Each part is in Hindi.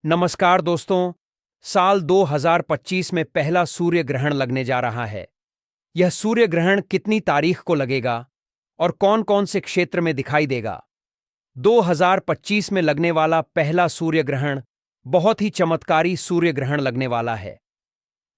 नमस्कार दोस्तों। साल 2025 में पहला सूर्य ग्रहण लगने जा रहा है। यह सूर्य ग्रहण कितनी तारीख को लगेगा और कौन-कौन से क्षेत्र में दिखाई देगा? 2025 में लगने वाला पहला सूर्य ग्रहण बहुत ही चमत्कारी सूर्य ग्रहण लगने वाला है।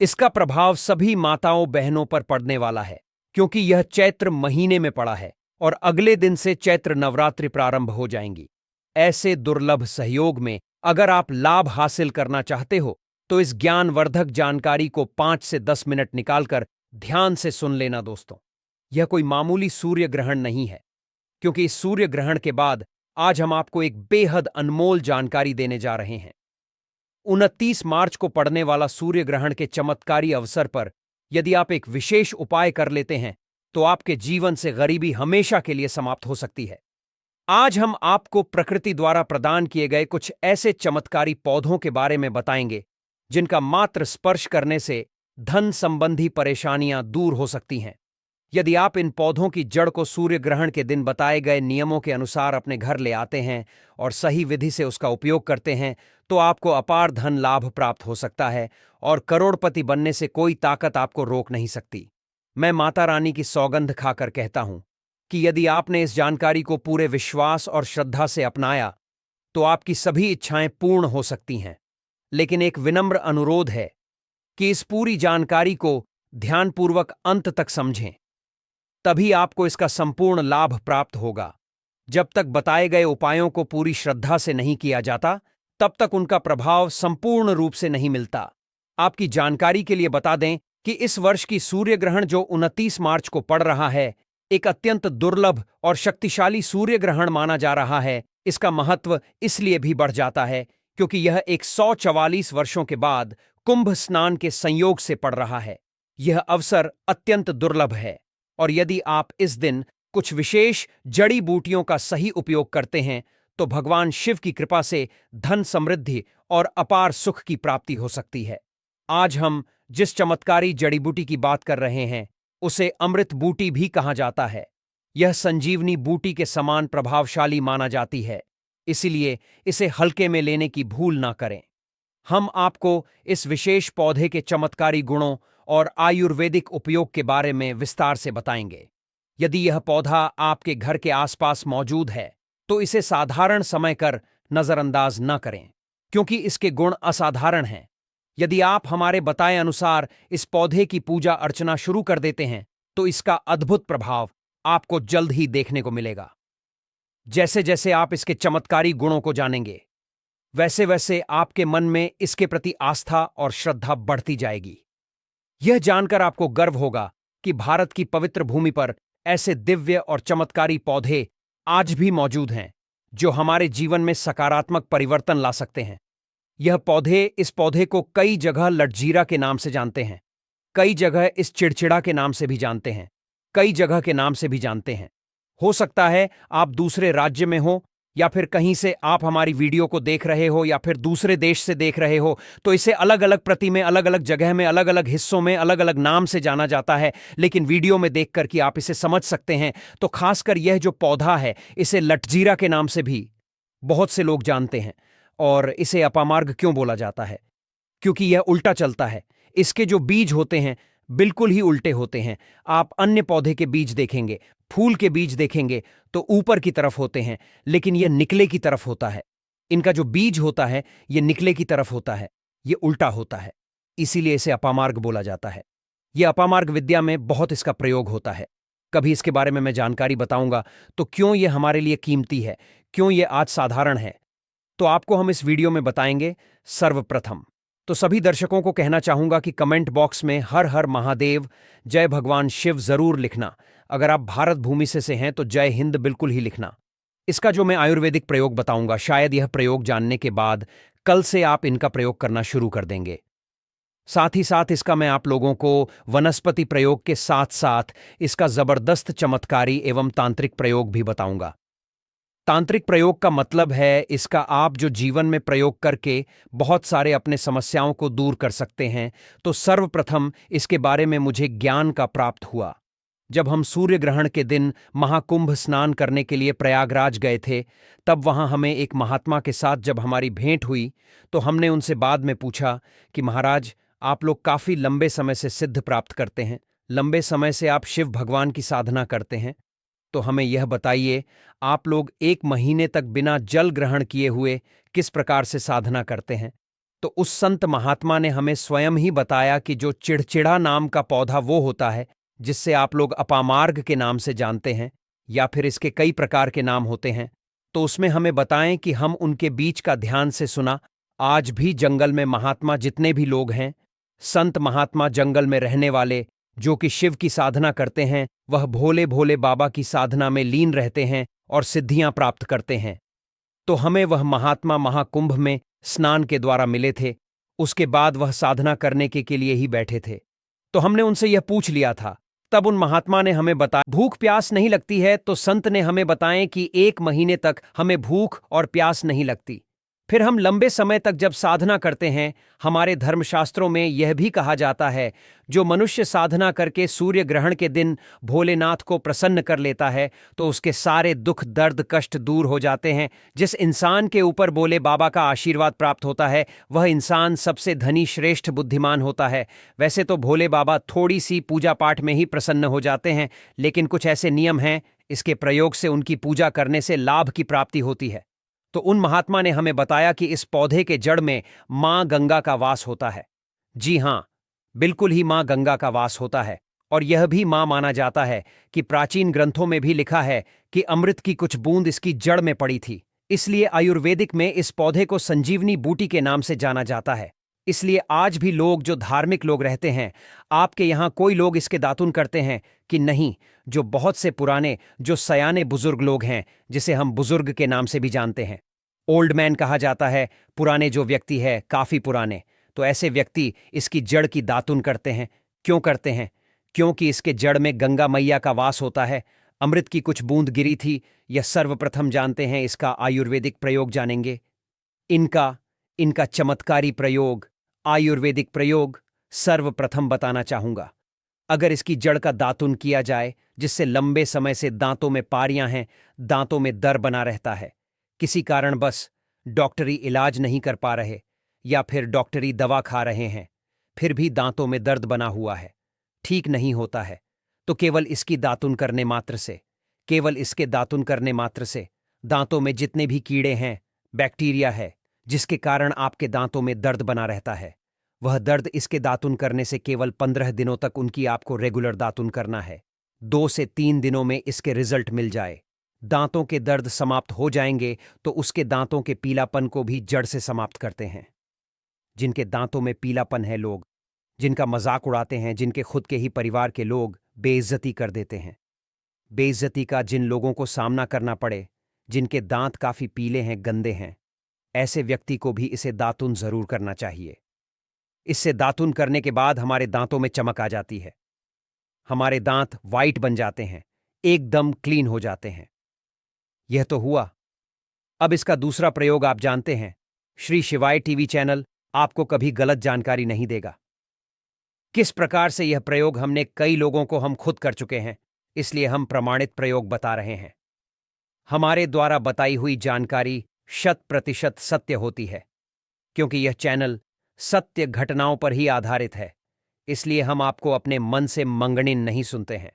इसका प्रभाव सभी माताओं बहनों पर पड़ने वाला है, क्योंकि यह चैत्र महीने में पड़ा है और अगले दिन से चैत्र नवरात्रि प्रारंभ हो जाएंगी। ऐसे दुर्लभ सहयोग में अगर आप लाभ हासिल करना चाहते हो तो इस ज्ञानवर्धक जानकारी को 5 से 10 मिनट निकालकर ध्यान से सुन लेना दोस्तों। यह कोई मामूली सूर्य ग्रहण नहीं है, क्योंकि इस सूर्य ग्रहण के बाद आज हम आपको एक बेहद अनमोल जानकारी देने जा रहे हैं। 29 मार्च को पड़ने वाला सूर्य ग्रहण के चमत्कारी अवसर पर यदि आप एक विशेष उपाय कर लेते हैं तो आपके जीवन से गरीबी हमेशा के लिए समाप्त हो सकती है। आज हम आपको प्रकृति द्वारा प्रदान किए गए कुछ ऐसे चमत्कारी पौधों के बारे में बताएंगे जिनका मात्र स्पर्श करने से धन संबंधी परेशानियां दूर हो सकती हैं। यदि आप इन पौधों की जड़ को सूर्य ग्रहण के दिन बताए गए नियमों के अनुसार अपने घर ले आते हैं और सही विधि से उसका उपयोग करते हैं तो आपको अपार धन लाभ प्राप्त हो सकता है और करोड़पति बनने से कोई ताकत आपको रोक नहीं सकती। मैं माता रानी की सौगंध खाकर कहता हूं कि यदि आपने इस जानकारी को पूरे विश्वास और श्रद्धा से अपनाया तो आपकी सभी इच्छाएं पूर्ण हो सकती हैं। लेकिन एक विनम्र अनुरोध है कि इस पूरी जानकारी को ध्यानपूर्वक अंत तक समझें, तभी आपको इसका संपूर्ण लाभ प्राप्त होगा। जब तक बताए गए उपायों को पूरी श्रद्धा से नहीं किया जाता, तब तक उनका प्रभाव संपूर्ण रूप से नहीं मिलता। आपकी जानकारी के लिए बता दें कि इस वर्ष की सूर्य ग्रहण जो 29 मार्च को पड़ रहा है, एक अत्यंत दुर्लभ और शक्तिशाली सूर्य ग्रहण माना जा रहा है। इसका महत्व इसलिए भी बढ़ जाता है क्योंकि यह 144 वर्षों के बाद कुंभ स्नान के संयोग से पड़ रहा है। यह अवसर अत्यंत दुर्लभ है और यदि आप इस दिन कुछ विशेष जड़ी बूटियों का सही उपयोग करते हैं तो भगवान शिव की कृपा से धन समृद्धि और अपार सुख की प्राप्ति हो सकती है। आज हम जिस चमत्कारी जड़ी बूटी की बात कर रहे हैं उसे अमृत बूटी भी कहा जाता है। यह संजीवनी बूटी के समान प्रभावशाली माना जाती है, इसीलिए इसे हल्के में लेने की भूल ना करें। हम आपको इस विशेष पौधे के चमत्कारी गुणों और आयुर्वेदिक उपयोग के बारे में विस्तार से बताएंगे। यदि यह पौधा आपके घर के आसपास मौजूद है तो इसे साधारण समय कर नजरअंदाज न करें, क्योंकि इसके गुण असाधारण हैं। यदि आप हमारे बताए अनुसार इस पौधे की पूजा अर्चना शुरू कर देते हैं तो इसका अद्भुत प्रभाव आपको जल्द ही देखने को मिलेगा। जैसे जैसे आप इसके चमत्कारी गुणों को जानेंगे, वैसे वैसे आपके मन में इसके प्रति आस्था और श्रद्धा बढ़ती जाएगी। यह जानकर आपको गर्व होगा कि भारत की पवित्र भूमि पर ऐसे दिव्य और चमत्कारी पौधे आज भी मौजूद हैं जो हमारे जीवन में सकारात्मक परिवर्तन ला सकते हैं। इस पौधे को कई जगह लटजीरा के नाम से जानते हैं, कई जगह इस चिड़चिड़ा के नाम से भी जानते हैं, कई जगह के नाम से भी जानते हैं। हो सकता है आप दूसरे राज्य में हो या फिर कहीं से आप हमारी वीडियो को देख रहे हो या फिर दूसरे देश से देख रहे हो, तो इसे अलग अलग प्रति में, अलग अलग जगह में, अलग अलग हिस्सों में अलग अलग नाम से जाना जाता है। लेकिन वीडियो में देखकर कि आप इसे समझ सकते हैं, तो खासकर यह जो पौधा है इसे लटजीरा के नाम से भी बहुत से लोग जानते हैं। और इसे अपामार्ग क्यों बोला जाता है? क्योंकि यह उल्टा चलता है। इसके जो बीज होते हैं बिल्कुल ही उल्टे होते हैं। आप अन्य पौधे के बीज देखेंगे, फूल के बीज देखेंगे तो ऊपर की तरफ होते हैं, लेकिन यह निकले की तरफ होता है। इनका जो बीज होता है यह निकले की तरफ होता है, यह उल्टा होता है, इसीलिए इसे अपामार्ग बोला जाता है। यह अपामार्ग विद्या में बहुत इसका प्रयोग होता है। कभी इसके बारे में मैं जानकारी बताऊंगा तो क्यों यह हमारे लिए कीमती है, क्यों यह आज साधारण है, तो आपको हम इस वीडियो में बताएंगे। सर्वप्रथम तो सभी दर्शकों को कहना चाहूंगा कि कमेंट बॉक्स में हर हर महादेव, जय भगवान शिव जरूर लिखना। अगर आप भारत भूमि से हैं तो जय हिंद बिल्कुल ही लिखना। इसका जो मैं आयुर्वेदिक प्रयोग बताऊंगा, शायद यह प्रयोग जानने के बाद कल से आप इनका प्रयोग करना शुरू कर देंगे। साथ ही साथ इसका मैं आप लोगों को वनस्पति प्रयोग के साथ साथ इसका जबरदस्त चमत्कारी एवं तांत्रिक प्रयोग भी बताऊंगा। तांत्रिक प्रयोग का मतलब है इसका आप जो जीवन में प्रयोग करके बहुत सारे अपने समस्याओं को दूर कर सकते हैं। तो सर्वप्रथम इसके बारे में मुझे ज्ञान का प्राप्त हुआ। जब हम सूर्य ग्रहण के दिन महाकुंभ स्नान करने के लिए प्रयागराज गए थे, तब वहां हमें एक महात्मा के साथ जब हमारी भेंट हुई तो हमने उनसे बाद में पूछा कि महाराज, आप लोग काफी लंबे समय से सिद्ध प्राप्त करते हैं, लंबे समय से आप शिव भगवान की साधना करते हैं, तो हमें यह बताइए, आप लोग 1 महीने तक बिना जल ग्रहण किए हुए किस प्रकार से साधना करते हैं। तो उस संत महात्मा ने हमें स्वयं ही बताया कि जो चिड़चिड़ा नाम का पौधा वो होता है जिससे आप लोग अपामार्ग के नाम से जानते हैं, या फिर इसके कई प्रकार के नाम होते हैं, तो उसमें हमें बताएं कि हम उनके बीच का ध्यान से सुना। आज भी जंगल में महात्मा जितने भी लोग हैं, संत महात्मा जंगल में रहने वाले जो कि शिव की साधना करते हैं, वह भोले भोले बाबा की साधना में लीन रहते हैं और सिद्धियां प्राप्त करते हैं। तो हमें वह महात्मा महाकुंभ में स्नान के द्वारा मिले थे, उसके बाद वह साधना करने के लिए ही बैठे थे। तो हमने उनसे यह पूछ लिया था, तब उन महात्मा ने हमें बताया भूख प्यास नहीं लगती है, तो संत ने हमें बताएं कि 1 महीने तक हमें भूख और प्यास नहीं लगती। फिर हम लंबे समय तक जब साधना करते हैं, हमारे धर्मशास्त्रों में यह भी कहा जाता है, जो मनुष्य साधना करके सूर्य ग्रहण के दिन भोलेनाथ को प्रसन्न कर लेता है तो उसके सारे दुख दर्द कष्ट दूर हो जाते हैं। जिस इंसान के ऊपर भोले बाबा का आशीर्वाद प्राप्त होता है, वह इंसान सबसे धनी श्रेष्ठ बुद्धिमान होता है। वैसे तो भोले बाबा थोड़ी सी पूजा पाठ में ही प्रसन्न हो जाते हैं, लेकिन कुछ ऐसे नियम हैं, इसके प्रयोग से उनकी पूजा करने से लाभ की प्राप्ति होती है। तो उन महात्मा ने हमें बताया कि इस पौधे के जड़ में मां गंगा का वास होता है। जी हां, बिल्कुल ही मां गंगा का वास होता है, और यह भी मां माना जाता है कि प्राचीन ग्रंथों में भी लिखा है कि अमृत की कुछ बूंद इसकी जड़ में पड़ी थी। इसलिए आयुर्वेदिक में इस पौधे को संजीवनी बूटी के नाम से जाना जाता है। इसलिए आज भी लोग जो धार्मिक लोग रहते हैं, आपके यहां कोई लोग इसके दातुन करते हैं कि नहीं? जो बहुत से पुराने जो सयाने बुजुर्ग लोग हैं, जिसे हम बुजुर्ग के नाम से भी जानते हैं, ओल्ड मैन कहा जाता है, पुराने जो व्यक्ति है काफी पुराने, तो ऐसे व्यक्ति इसकी जड़ की दातुन करते हैं। क्यों करते हैं? क्योंकि इसके जड़ में गंगा मैया का वास होता है। अमृत की कुछ बूंद गिरी थी, यह सर्वप्रथम जानते हैं। इसका आयुर्वेदिक प्रयोग जानेंगे। इनका इनका चमत्कारी प्रयोग, आयुर्वेदिक प्रयोग सर्वप्रथम बताना चाहूंगा। अगर इसकी जड़ का दातुन किया जाए, जिससे लंबे समय से दांतों में पारियां हैं, दांतों में दर बना रहता है, किसी कारण बस डॉक्टरी इलाज नहीं कर पा रहे या फिर डॉक्टरी दवा खा रहे हैं, फिर भी दांतों में दर्द बना हुआ है, ठीक नहीं होता है, तो केवल इसकी दातुन करने मात्र से, केवल इसके दातुन करने मात्र से दांतों में जितने भी कीड़े हैं, बैक्टीरिया है, जिसके कारण आपके दांतों में दर्द बना रहता है, वह दर्द इसके दातुन करने से केवल 15 दिनों तक उनकी आपको रेगुलर दातुन करना है। 2 से 3 दिनों में इसके रिजल्ट मिल जाए, दांतों के दर्द समाप्त हो जाएंगे, तो उसके दांतों के पीलापन को भी जड़ से समाप्त करते हैं। जिनके दांतों में पीलापन है, लोग जिनका मजाक उड़ाते हैं, जिनके खुद के ही परिवार के लोग बेइज्जती कर देते हैं, बेइज्जती का जिन लोगों को सामना करना पड़े, जिनके दांत काफी पीले हैं, गंदे हैं, ऐसे व्यक्ति को भी इसे दातुन जरूर करना चाहिए। इससे दातुन करने के बाद हमारे दांतों में चमक आ जाती है, हमारे दांत वाइट बन जाते हैं, एकदम क्लीन हो जाते हैं। यह तो हुआ। अब इसका दूसरा प्रयोग आप जानते हैं। श्री शिवाय टीवी चैनल आपको कभी गलत जानकारी नहीं देगा। किस प्रकार से यह प्रयोग हमने कई लोगों को हम खुद कर चुके हैं, इसलिए हम प्रमाणित प्रयोग बता रहे हैं। हमारे द्वारा बताई हुई जानकारी 100% सत्य होती है, क्योंकि यह चैनल सत्य घटनाओं पर ही आधारित है। इसलिए हम आपको अपने मन से मंगणिन नहीं सुनते हैं।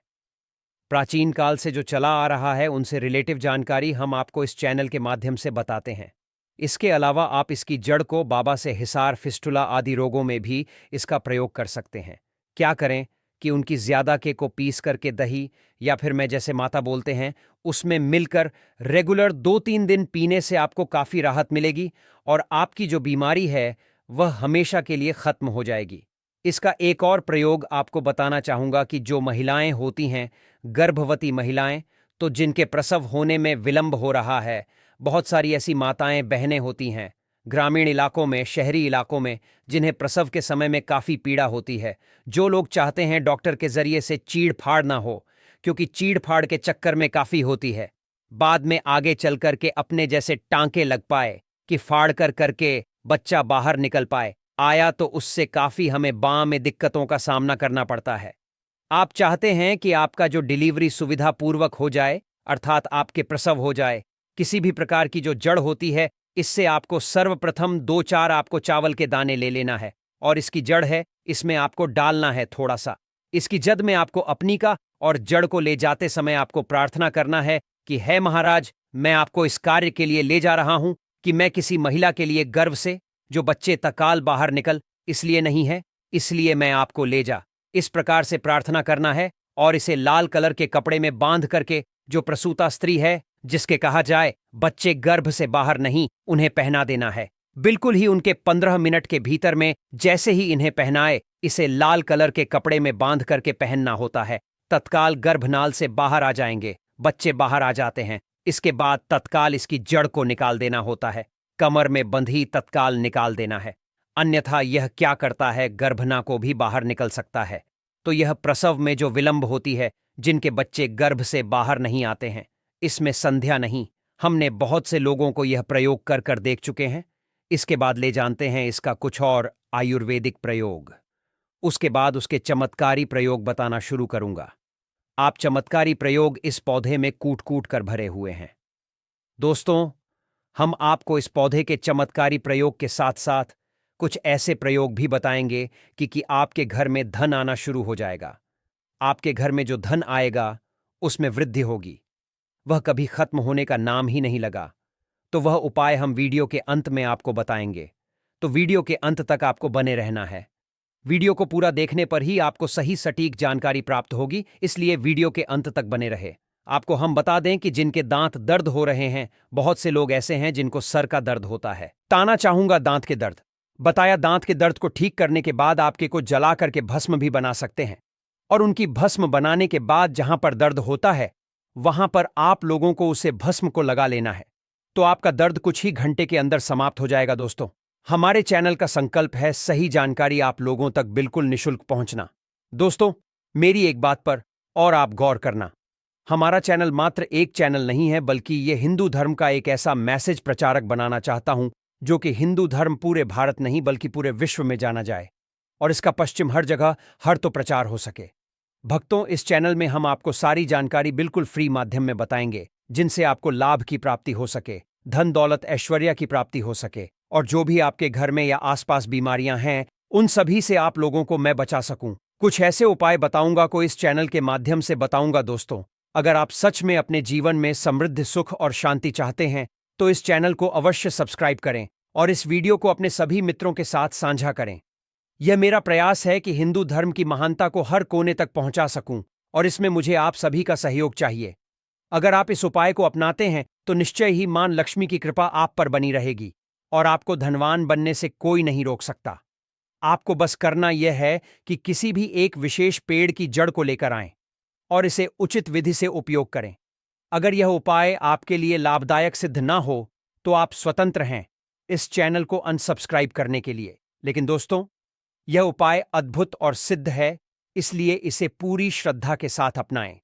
प्राचीन काल से जो चला आ रहा है, उनसे रिलेटिव जानकारी हम आपको इस चैनल के माध्यम से बताते हैं। इसके अलावा आप इसकी जड़ को बाबा से हिसार, फिस्टुला आदि रोगों में भी इसका प्रयोग कर सकते हैं। क्या करें कि उनकी ज्यादा के को पीस करके दही या फिर मैं जैसे माता बोलते हैं उसमें मिलकर रेगुलर 2-3 दिन पीने से आपको काफी राहत मिलेगी और आपकी जो बीमारी है वह हमेशा के लिए खत्म हो जाएगी। इसका एक और प्रयोग आपको बताना चाहूंगा कि जो महिलाएं होती हैं, गर्भवती महिलाएं, तो जिनके प्रसव होने में विलंब हो रहा है, बहुत सारी ऐसी माताएं बहनें होती हैं ग्रामीण इलाकों में, शहरी इलाकों में, जिन्हें प्रसव के समय में काफ़ी पीड़ा होती है। जो लोग चाहते हैं डॉक्टर के जरिए से चीड़ फाड़ ना हो, क्योंकि चीड़ फाड़ के चक्कर में काफ़ी होती है, बाद में आगे चल कर के अपने जैसे टांके लग पाए कि फाड़ कर करके बच्चा बाहर निकल पाए, आया तो उससे काफ़ी हमें बाँ में दिक्कतों का सामना करना पड़ता है। आप चाहते हैं कि आपका जो डिलीवरी सुविधा पूर्वक हो जाए, अर्थात आपके प्रसव हो जाए। किसी भी प्रकार की जो जड़ होती है, इससे आपको सर्वप्रथम 2-4 आपको चावल के दाने ले लेना है और इसकी जड़ है, इसमें आपको डालना है थोड़ा सा। इसकी जद में आपको अपनी का और जड़ को ले जाते समय आपको प्रार्थना करना है कि हे महाराज, मैं आपको इस कार्य के लिए ले जा रहा हूं कि मैं किसी महिला के लिए गर्भ से जो बच्चे तकाल बाहर निकल इसलिए नहीं है, इसलिए मैं आपको ले जा। इस प्रकार से प्रार्थना करना है और इसे लाल कलर के कपड़े में बांध करके जो प्रसूता स्त्री है, जिसके कहा जाए बच्चे गर्भ से बाहर नहीं, उन्हें पहना देना है। बिल्कुल ही उनके 15 मिनट के भीतर में जैसे ही इन्हें पहनाए, इसे लाल कलर के कपड़े में बांध करके पहनना होता है। तत्काल गर्भनाल से बाहर आ जाएंगे, बच्चे बाहर आ जाते हैं। इसके बाद तत्काल इसकी जड़ को निकाल देना होता है, कमर में बंधी तत्काल निकाल देना है। अन्यथा यह क्या करता है, गर्भना को भी बाहर निकल सकता है। तो यह प्रसव में जो विलंब होती है, जिनके बच्चे गर्भ से बाहर नहीं आते हैं, इसमें संध्या नहीं। हमने बहुत से लोगों को यह प्रयोग कर कर देख चुके हैं। इसके बाद ले जानते हैं इसका कुछ और आयुर्वेदिक प्रयोग। उसके बाद उसके चमत्कारी प्रयोग बताना शुरू करूंगा। आप चमत्कारी प्रयोग इस पौधे में कूट कूट कर भरे हुए हैं। दोस्तों, हम आपको इस पौधे के चमत्कारी प्रयोग के साथ साथ कुछ ऐसे प्रयोग भी बताएंगे कि आपके घर में धन आना शुरू हो जाएगा। आपके घर में जो धन आएगा, उसमें वृद्धि होगी। वह कभी खत्म होने का नाम ही नहीं लगा। तो वह उपाय हम वीडियो के अंत में आपको बताएंगे। तो वीडियो के अंत तक आपको बने रहना है। वीडियो को पूरा देखने पर ही आपको सही सटीक जानकारी प्राप्त होगी, इसलिए वीडियो के अंत तक बने रहे। आपको हम बता दें कि जिनके दांत दर्द हो रहे हैं, बहुत से लोग ऐसे हैं जिनको सर का दर्द होता है। ताना चाहूंगा दांत के दर्द। बताया दांत के दर्द को ठीक करने के बाद आपके को जला करके भस्म भी बना सकते हैं। और उनकी भस्म बनाने के बाद जहां पर दर्द होता है, वहां पर आप लोगों को उसे भस्म को लगा लेना है। तो आपका दर्द कुछ ही घंटे के अंदर समाप्त हो जाएगा। दोस्तों, हमारे चैनल का संकल्प है सही जानकारी आप लोगों तक बिल्कुल निशुल्क पहुंचना। दोस्तों, मेरी एक बात पर और आप गौर करना। हमारा चैनल मात्र एक चैनल नहीं है, बल्कि ये हिंदू धर्म का एक ऐसा मैसेज प्रचारक बनाना चाहता हूं जो कि हिंदू धर्म पूरे भारत नहीं बल्कि पूरे विश्व में जाना जाए और इसका पश्चिम हर जगह हर तो प्रचार हो सके। भक्तों, इस चैनल में हम आपको सारी जानकारी बिल्कुल फ्री माध्यम में बताएंगे, जिनसे आपको लाभ की प्राप्ति हो सके, धन दौलत ऐश्वर्या की प्राप्ति हो सके और जो भी आपके घर में या आसपास बीमारियां हैं, उन सभी से आप लोगों को मैं बचा सकूं। कुछ ऐसे उपाय बताऊंगा को इस चैनल के माध्यम से बताऊंगा। दोस्तों, अगर आप सच में अपने जीवन में समृद्धि, सुख और शांति चाहते हैं, तो इस चैनल को अवश्य सब्सक्राइब करें और इस वीडियो को अपने सभी मित्रों के साथ साझा करें। यह मेरा प्रयास है कि हिंदू धर्म की महानता को हर कोने तक पहुंचा सकूं और इसमें मुझे आप सभी का सहयोग चाहिए। अगर आप इस उपाय को अपनाते हैं तो निश्चय ही मां लक्ष्मी की कृपा आप पर बनी रहेगी और आपको धनवान बनने से कोई नहीं रोक सकता। आपको बस करना यह है कि किसी भी एक विशेष पेड़ की जड़ को लेकर आएं और इसे उचित विधि से उपयोग करें। अगर यह उपाय आपके लिए लाभदायक सिद्ध ना हो तो आप स्वतंत्र हैं इस चैनल को अनसब्सक्राइब करने के लिए। लेकिन दोस्तों, यह उपाय अद्भुत और सिद्ध है, इसलिए इसे पूरी श्रद्धा के साथ अपनाएं।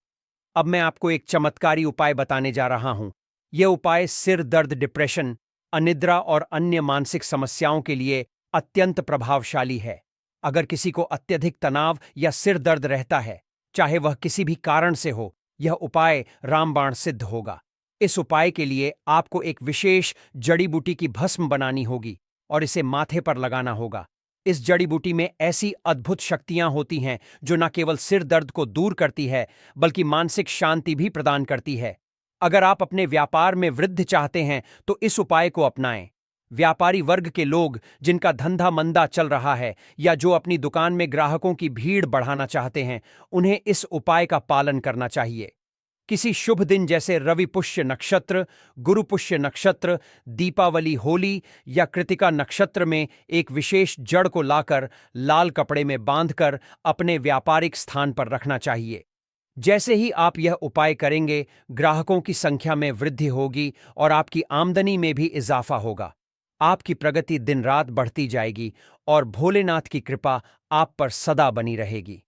अब मैं आपको एक चमत्कारी उपाय बताने जा रहा हूं। यह उपाय सिर दर्द, डिप्रेशन, अनिद्रा और अन्य मानसिक समस्याओं के लिए अत्यंत प्रभावशाली है। अगर किसी को अत्यधिक तनाव या सिर दर्द रहता है, चाहे वह किसी भी कारण से हो, यह उपाय रामबाण सिद्ध होगा। इस उपाय के लिए आपको एक विशेष जड़ी बूटी की भस्म बनानी होगी और इसे माथे पर लगाना होगा। इस जड़ी बूटी में ऐसी अद्भुत शक्तियां होती हैं जो न केवल सिर दर्द को दूर करती है, बल्कि मानसिक शांति भी प्रदान करती है। अगर आप अपने व्यापार में वृद्धि चाहते हैं तो इस उपाय को अपनाएं। व्यापारी वर्ग के लोग जिनका धंधा मंदा चल रहा है या जो अपनी दुकान में ग्राहकों की भीड़ बढ़ाना चाहते हैं, उन्हें इस उपाय का पालन करना चाहिए। किसी शुभ दिन जैसे रवि पुष्य नक्षत्र, गुरु पुष्य नक्षत्र, दीपावली, होली या कृतिका नक्षत्र में एक विशेष जड़ को लाकर लाल कपड़े में बांधकर अपने व्यापारिक स्थान पर रखना चाहिए। जैसे ही आप यह उपाय करेंगे, ग्राहकों की संख्या में वृद्धि होगी और आपकी आमदनी में भी इजाफा होगा। आपकी प्रगति दिन रात बढ़ती जाएगी और भोलेनाथ की कृपा आप पर सदा बनी रहेगी।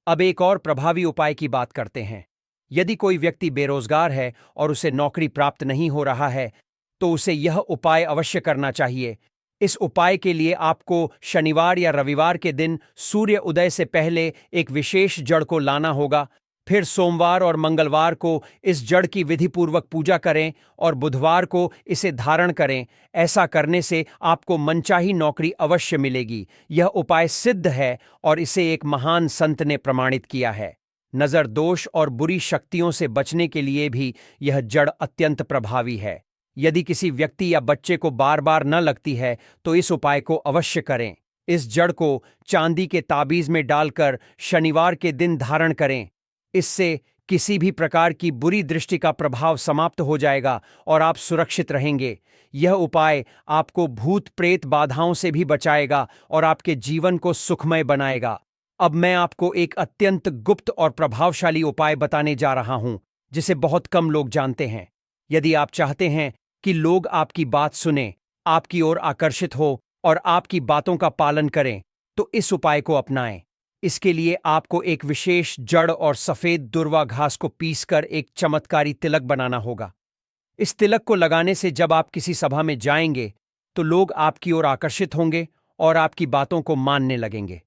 अब एक और प्रभावी उपाय की बात करते हैं। यदि कोई व्यक्ति बेरोजगार है और उसे नौकरी प्राप्त नहीं हो रहा है, तो उसे यह उपाय अवश्य करना चाहिए। इस उपाय के लिए आपको शनिवार या रविवार के दिन सूर्य उदय से पहले एक विशेष जड़ को लाना होगा। फिर सोमवार और मंगलवार को इस जड़ की विधिपूर्वक पूजा करें और बुधवार को इसे धारण करें। ऐसा करने से आपको मनचाही नौकरी अवश्य मिलेगी। यह उपाय सिद्ध है और इसे एक महान संत ने प्रमाणित किया है। नजर दोष और बुरी शक्तियों से बचने के लिए भी यह जड़ अत्यंत प्रभावी है। यदि किसी व्यक्ति या बच्चे को बार बार न लगती है तो इस उपाय को अवश्य करें। इस जड़ को चांदी के ताबीज में डालकर शनिवार के दिन धारण करें। इससे किसी भी प्रकार की बुरी दृष्टि का प्रभाव समाप्त हो जाएगा और आप सुरक्षित रहेंगे। यह उपाय आपको भूत प्रेत बाधाओं से भी बचाएगा और आपके जीवन को सुखमय बनाएगा। अब मैं आपको एक अत्यंत गुप्त और प्रभावशाली उपाय बताने जा रहा हूं, जिसे बहुत कम लोग जानते हैं। यदि आप चाहते हैं कि लोग आपकी बात सुने, आपकी ओर आकर्षित हो और आपकी बातों का पालन करें, तो इस उपाय को अपनाएं। इसके लिए आपको एक विशेष जड़ और सफेद दुर्वा घास को पीसकर एक चमत्कारी तिलक बनाना होगा। इस तिलक को लगाने से जब आप किसी सभा में जाएंगे तो लोग आपकी ओर आकर्षित होंगे और आपकी बातों को मानने लगेंगे।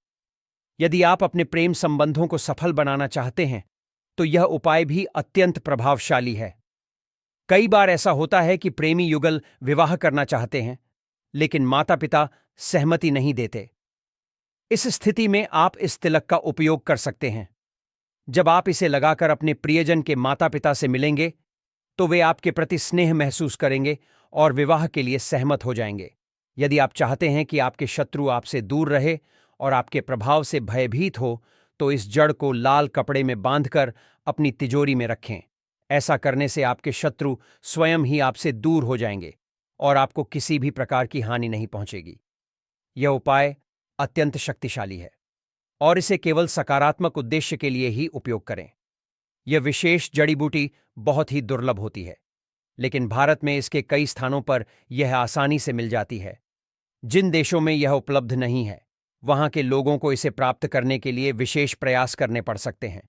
यदि आप अपने प्रेम संबंधों को सफल बनाना चाहते हैं तो यह उपाय भी अत्यंत प्रभावशाली है। कई बार ऐसा होता है कि प्रेमी युगल विवाह करना चाहते हैं, लेकिन माता पिता सहमति नहीं देते। इस स्थिति में आप इस तिलक का उपयोग कर सकते हैं। जब आप इसे लगाकर अपने प्रियजन के माता पिता से मिलेंगे तो वे आपके प्रति स्नेह महसूस करेंगे और विवाह के लिए सहमत हो जाएंगे। यदि आप चाहते हैं कि आपके शत्रु आपसे दूर रहे और आपके प्रभाव से भयभीत हो तो इस जड़ को लाल कपड़े में बांधकर अपनी तिजोरी में रखें। ऐसा करने से आपके शत्रु स्वयं ही आपसे दूर हो जाएंगे और आपको किसी भी प्रकार की हानि नहीं पहुंचेगी। यह उपाय अत्यंत शक्तिशाली है और इसे केवल सकारात्मक उद्देश्य के लिए ही उपयोग करें। यह विशेष जड़ी बूटी बहुत ही दुर्लभ होती है, लेकिन भारत में इसके कई स्थानों पर यह आसानी से मिल जाती है। जिन देशों में यह उपलब्ध नहीं है, वहां के लोगों को इसे प्राप्त करने के लिए विशेष प्रयास करने पड़ सकते हैं।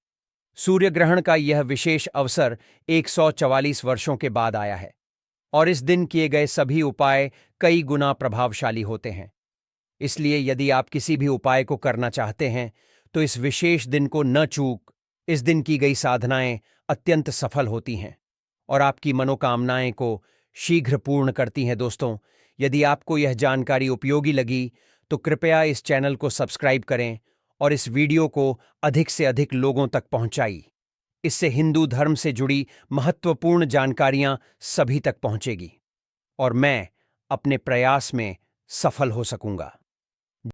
सूर्य ग्रहण का यह विशेष अवसर 144 वर्षों के बाद आया है और इस दिन किए गए सभी उपाय कई गुना प्रभावशाली होते हैं। इसलिए यदि आप किसी भी उपाय को करना चाहते हैं तो इस विशेष दिन को न चूक। इस दिन की गई साधनाएं अत्यंत सफल होती हैं और आपकी मनोकामनाएं को शीघ्र पूर्ण करती हैं। दोस्तों, यदि आपको यह जानकारी उपयोगी लगी तो कृपया इस चैनल को सब्सक्राइब करें और इस वीडियो को अधिक से अधिक लोगों तक पहुंचाई। इससे हिंदू धर्म से जुड़ी महत्वपूर्ण जानकारियां सभी तक पहुंचेगी और मैं अपने प्रयास में सफल हो सकूंगा।